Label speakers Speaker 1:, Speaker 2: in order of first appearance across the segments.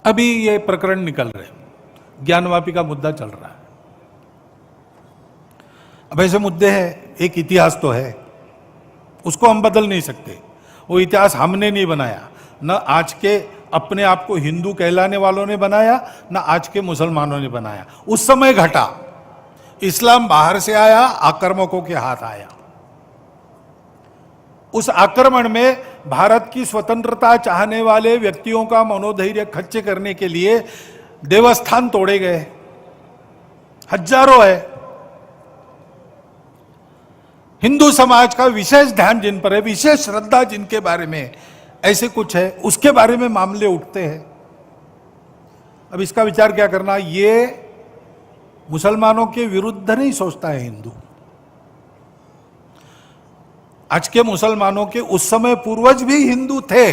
Speaker 1: अभी ये प्रकरण निकल रहे, ज्ञानवापी का मुद्दा चल रहा है। अब ऐसे मुद्दे हैं, एक इतिहास तो है, उसको हम बदल नहीं सकते। वो इतिहास हमने नहीं बनाया, न आज के अपने आप को हिंदू कहलाने वालों ने बनाया, न आज के मुसलमानों ने बनाया। उस समय घटा, इस्लाम बाहर से आया, आक्रमकों के हाथ आया। उस आक्रमण में भारत की स्वतंत्रता चाहने वाले व्यक्तियों का मनोधैर्य खच्चे करने के लिए देवस्थान तोड़े गए, हजारों है। हिंदू समाज का विशेष ध्यान जिन पर है, विशेष श्रद्धा जिनके बारे में ऐसे कुछ है, उसके बारे में मामले उठते हैं। अब इसका विचार क्या करना, ये मुसलमानों के विरुद्ध नहीं सोचता है हिंदू। आज के मुसलमानों के उस समय पूर्वज भी हिंदू थे।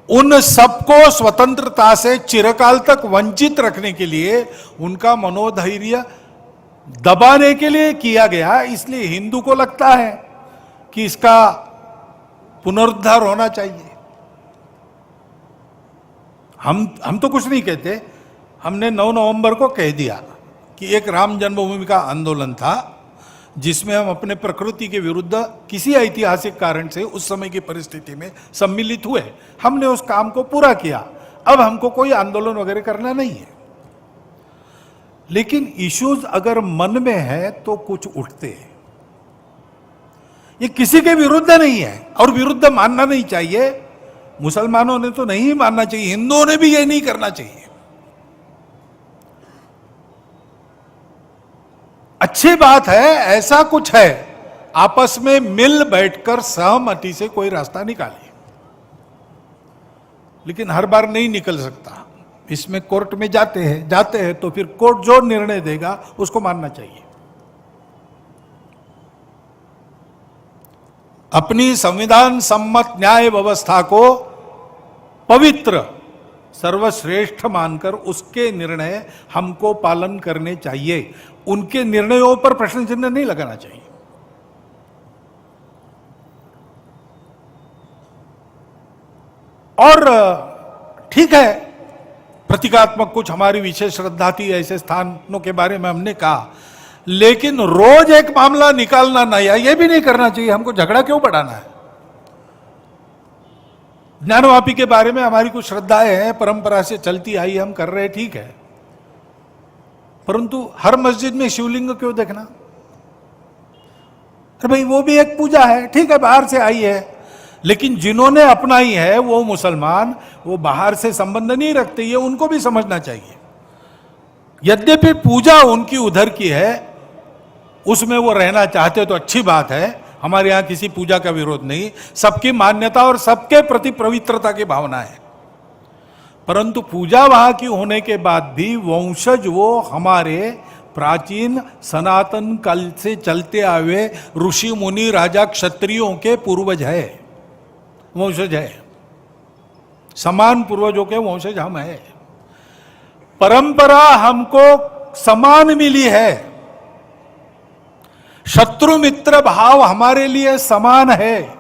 Speaker 1: उन सबको स्वतंत्रता से चिरकाल तक वंचित रखने के लिए, उनका मनोधैर्य दबाने के लिए किया गया। इसलिए हिंदू को लगता है कि इसका पुनरुद्धार होना चाहिए। हम तो कुछ नहीं कहते, हमने 9 नवंबर को कह दिया कि एक राम जन्मभूमि का आंदोलन था जिसमें हम अपने प्रकृति के विरुद्ध किसी ऐतिहासिक कारण से उस समय की परिस्थिति में सम्मिलित हुए। हमने उस काम को पूरा किया। अब हमको कोई आंदोलन वगैरह करना नहीं है। लेकिन इश्यूज अगर मन में है तो कुछ उठते हैं। ये किसी के विरुद्ध नहीं है और विरुद्ध मानना नहीं चाहिए। मुसलमानों ने तो नहीं मानना चाहिए, हिंदुओं ने भी ये नहीं करना चाहिए। अच्छी बात है, ऐसा कुछ है, आपस में मिल बैठकर सहमति से कोई रास्ता निकालिए। लेकिन हर बार नहीं निकल सकता। इसमें कोर्ट में जाते हैं तो फिर कोर्ट जो निर्णय देगा उसको मानना चाहिए। अपनी संविधान सम्मत न्याय व्यवस्था को पवित्र सर्वश्रेष्ठ मानकर उसके निर्णय हमको पालन करने चाहिए। उनके निर्णयों पर प्रश्न चिन्ह नहीं लगाना चाहिए। और ठीक है, प्रतीकात्मक कुछ हमारी विशेष श्रद्धा थी, ऐसे स्थानों के बारे में हमने कहा, लेकिन रोज एक मामला निकालना नया, यह भी नहीं करना चाहिए। हमको झगड़ा क्यों बढ़ाना है? ज्ञानवापी के बारे में हमारी कुछ श्रद्धाएं हैं, परंपरा से चलती आई, हम कर रहे, ठीक है, परंतु हर मस्जिद में शिवलिंग क्यों देखना? अरे भाई, वो भी एक पूजा है, ठीक है, बाहर से आई है, लेकिन जिन्होंने अपनाई है वो मुसलमान, वो बाहर से संबंध नहीं रखते, ये उनको भी समझना चाहिए। यद्यपि पूजा उनकी उधर की है, उसमें वो रहना चाहते तो अच्छी बात है। हमारे यहां किसी पूजा का विरोध नहीं, सबकी मान्यता और सबके प्रति पवित्रता की भावना है। परंतु पूजा वहां की होने के बाद भी वंशज वो हमारे प्राचीन सनातन काल से चलते आए ऋषि मुनि राजा क्षत्रियों के पूर्वज है, वंशज है। समान पूर्वजों के वंशज हम हैं। परंपरा हमको समान मिली है। शत्रु मित्र भाव हमारे लिए समान है।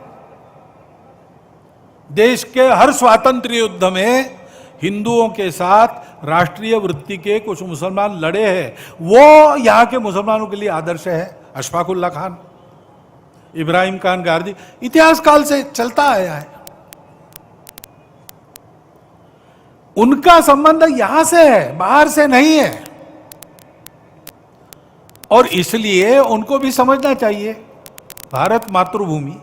Speaker 1: देश के हर स्वातंत्र्य युद्ध में हिंदुओं के साथ राष्ट्रीय वृत्ति के कुछ मुसलमान लड़े हैं। वो यहां के मुसलमानों के लिए आदर्श है। अशफाकुल्ला खान, इब्राहिम खान गारदी, इतिहास काल से चलता आया है। उनका संबंध यहां से है, बाहर से नहीं है। और इसलिए उनको भी समझना चाहिए, भारत मातृभूमि,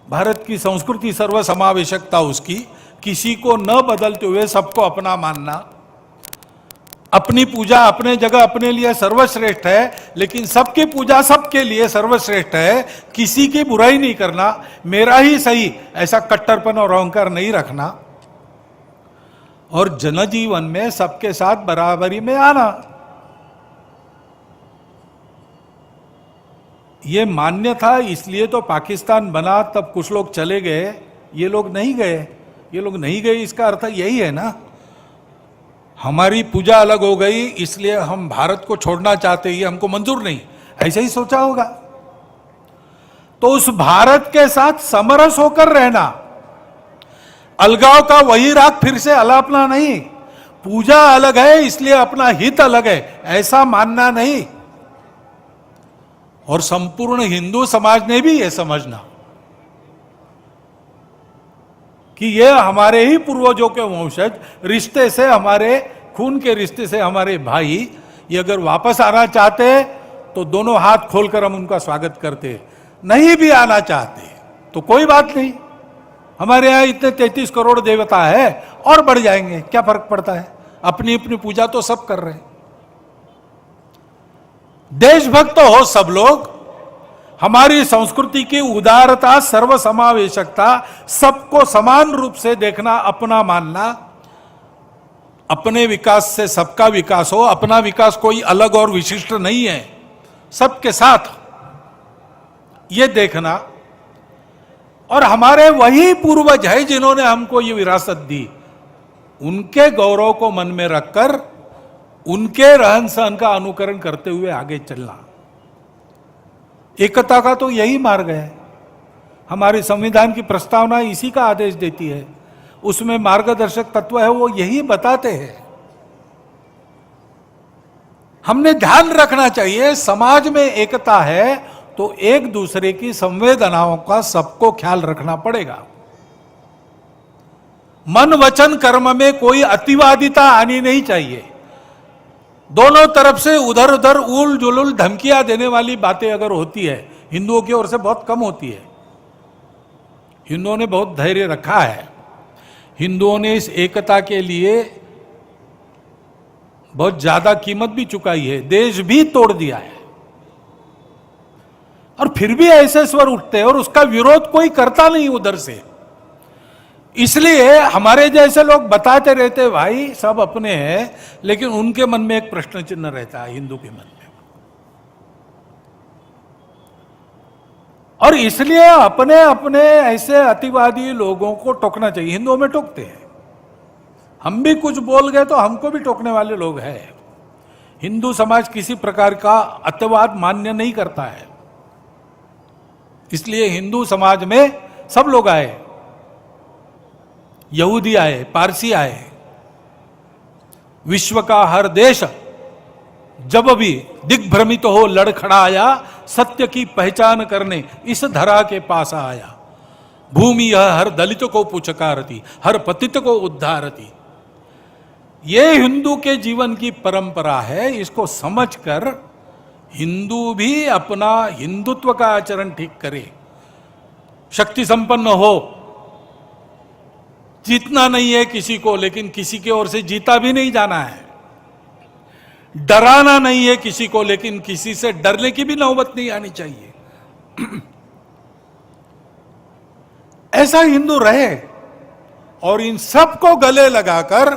Speaker 1: भारत की संस्कृति, सर्वसमावेशकता उसकी, किसी को न बदलते हुए सबको अपना मानना, अपनी पूजा अपने जगह अपने लिए सर्वश्रेष्ठ है, लेकिन सबकी पूजा सबके लिए सर्वश्रेष्ठ है। किसी की बुराई नहीं करना, मेरा ही सही, ऐसा कट्टरपन और अहंकार नहीं रखना, और जनजीवन में सबके साथ बराबरी में आना, ये मान्य था। इसलिए तो पाकिस्तान बना, तब कुछ लोग चले गए, ये लोग नहीं गए। ये लोग नहीं गए, इसका अर्थ यही है ना, हमारी पूजा अलग हो गई इसलिए हम भारत को छोड़ना चाहते, ये हमको मंजूर नहीं, ऐसे ही सोचा होगा। तो उस भारत के साथ समरस होकर रहना, अलगाव का वही राग फिर से अलापना नहीं, पूजा अलग है इसलिए अपना हित अलग है, ऐसा मानना नहीं। और संपूर्ण हिंदू समाज ने भी यह समझना कि ये हमारे ही पूर्वजों के वंशज, रिश्ते से, हमारे खून के रिश्ते से हमारे भाई, ये अगर वापस आना चाहते तो दोनों हाथ खोलकर हम उनका स्वागत करते, नहीं भी आना चाहते तो कोई बात नहीं, हमारे यहां इतने 33 करोड़ देवता है और बढ़ जाएंगे, क्या फर्क पड़ता है, अपनी अपनी पूजा तो सब कर रहे हैं। देशभक्त हो सब लोग, हमारी संस्कृति की उदारता, सर्वसमावेशकता, सबको समान रूप से देखना, अपना मानना, अपने विकास से सबका विकास हो, अपना विकास कोई अलग और विशिष्ट नहीं है, सबके साथ, ये देखना। और हमारे वही पूर्वज है जिन्होंने हमको ये विरासत दी, उनके गौरव को मन में रखकर उनके रहन सहन का अनुकरण करते हुए आगे चलना। एकता का तो यही मार्ग है, हमारे संविधान की प्रस्तावना इसी का आदेश देती है, उसमें मार्गदर्शक तत्व है, वो यही बताते हैं। हमने ध्यान रखना चाहिए, समाज में एकता है तो एक दूसरे की संवेदनाओं का सबको ख्याल रखना पड़ेगा। मन वचन कर्म में कोई अतिवादिता आनी नहीं चाहिए। दोनों तरफ से उधर उधर उल जुलुल धमकियां देने वाली बातें अगर होती है, हिंदुओं की ओर से बहुत कम होती है। हिंदुओं ने बहुत धैर्य रखा है, हिंदुओं ने इस एकता के लिए बहुत ज्यादा कीमत भी चुकाई है, देश भी तोड़ दिया है, और फिर भी ऐसे स्वर उठते हैं और उसका विरोध कोई करता नहीं उधर से। इसलिए हमारे जैसे लोग बताते रहते भाई सब अपने हैं, लेकिन उनके मन में एक प्रश्न चिन्ह रहता है, हिंदू के मन में। और इसलिए अपने अपने ऐसे अतिवादी लोगों को टोकना चाहिए। हिंदुओं में टोकते हैं, हम भी कुछ बोल गए तो हमको भी टोकने वाले लोग हैं। हिंदू समाज किसी प्रकार का अतिवाद मान्य नहीं करता है, इसलिए हिंदू समाज में सब लोग आए, यहूदी आए, पारसी आए, विश्व का हर देश जब भी दिग्भ्रमित हो लड़खड़ाया, सत्य की पहचान करने इस धरा के पास आया। भूमि यह हर दलित को पुचकारती, हर पतित को उद्धारती। ये हिंदू के जीवन की परंपरा है, इसको समझकर हिंदू भी अपना हिंदुत्व का आचरण ठीक करे, शक्ति संपन्न हो, जीतना नहीं है किसी को, लेकिन किसी की ओर से जीता भी नहीं जाना है, डराना नहीं है किसी को, लेकिन किसी से डरने की भी नौबत नहीं आनी चाहिए। ऐसा हिंदू रहे और इन सबको गले लगाकर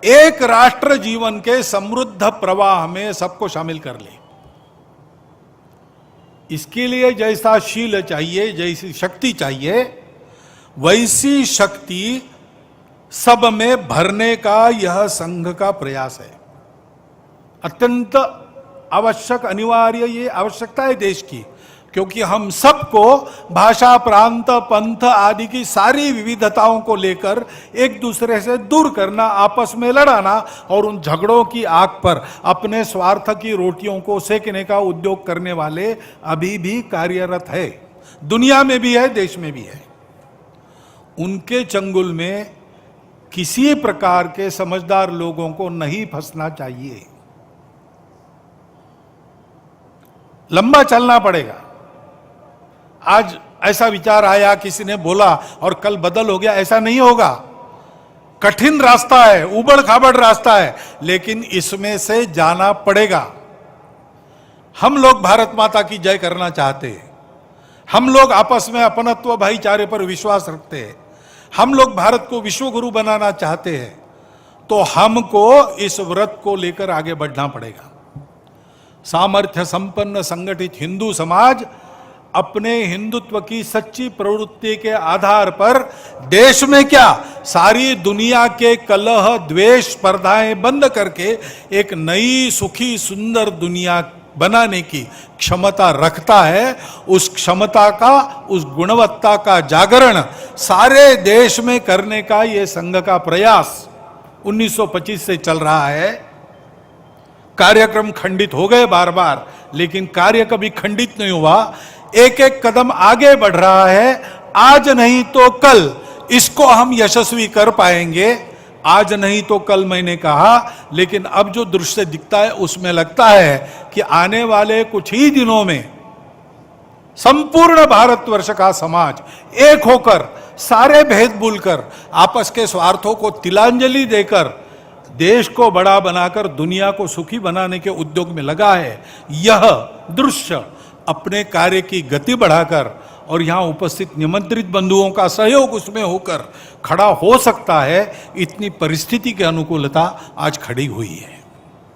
Speaker 1: एक राष्ट्र जीवन के समृद्ध प्रवाह में सबको शामिल कर ले। इसके लिए जैसा शील चाहिए, जैसी शक्ति चाहिए, वैसी शक्ति सब में भरने का यह संघ का प्रयास है। अत्यंत आवश्यक, अनिवार्य ये आवश्यकता है देश की, क्योंकि हम सबको भाषा, प्रांत, पंथ आदि की सारी विविधताओं को लेकर एक दूसरे से दूर करना, आपस में लड़ाना और उन झगड़ों की आग पर अपने स्वार्थ की रोटियों को सेकने का उद्योग करने वाले अभी भी कार्यरत है, दुनिया में भी है, देश में भी है। उनके चंगुल में किसी प्रकार के समझदार लोगों को नहीं फंसना चाहिए। लंबा चलना पड़ेगा। आज ऐसा विचार आया, किसी ने बोला और कल बदल हो गया, ऐसा नहीं होगा। कठिन रास्ता है, उबड़ खाबड़ रास्ता है, लेकिन इसमें से जाना पड़ेगा। हम लोग भारत माता की जय करना चाहते हैं, हम लोग आपस में अपनत्व, भाईचारे पर विश्वास रखते हैं, हम लोग भारत को विश्व गुरु बनाना चाहते हैं, तो हमको इस व्रत को लेकर आगे बढ़ना पड़ेगा। सामर्थ्य संपन्न संगठित हिंदू समाज अपने हिंदुत्व की सच्ची प्रवृत्ति के आधार पर देश में क्या, सारी दुनिया के कलह, द्वेष, स्पर्धाएं बंद करके एक नई सुखी सुंदर दुनिया बनाने की क्षमता रखता है। उस क्षमता का, उस गुणवत्ता का जागरण सारे देश में करने का ये संघ का प्रयास 1925 से चल रहा है। कार्यक्रम खंडित हो गए बार बार, लेकिन कार्य कभी खंडित नहीं हुआ, एक एक कदम आगे बढ़ रहा है। आज नहीं तो कल इसको हम यशस्वी कर पाएंगे। आज नहीं तो कल मैंने कहा, लेकिन अब जो दृश्य दिखता है उसमें लगता है कि आने वाले कुछ ही दिनों में संपूर्ण भारतवर्ष का समाज एक होकर, सारे भेद भूलकर, आपस के स्वार्थों को तिलांजलि देकर देश को बड़ा बनाकर दुनिया को सुखी बनाने के उद्योग में लगा है। यह दृश्य अपने कार्य की गति बढ़ाकर और यहां उपस्थित निमंत्रित बंधुओं का सहयोग उसमें होकर खड़ा हो सकता है। इतनी परिस्थिति की अनुकूलता आज खड़ी हुई है।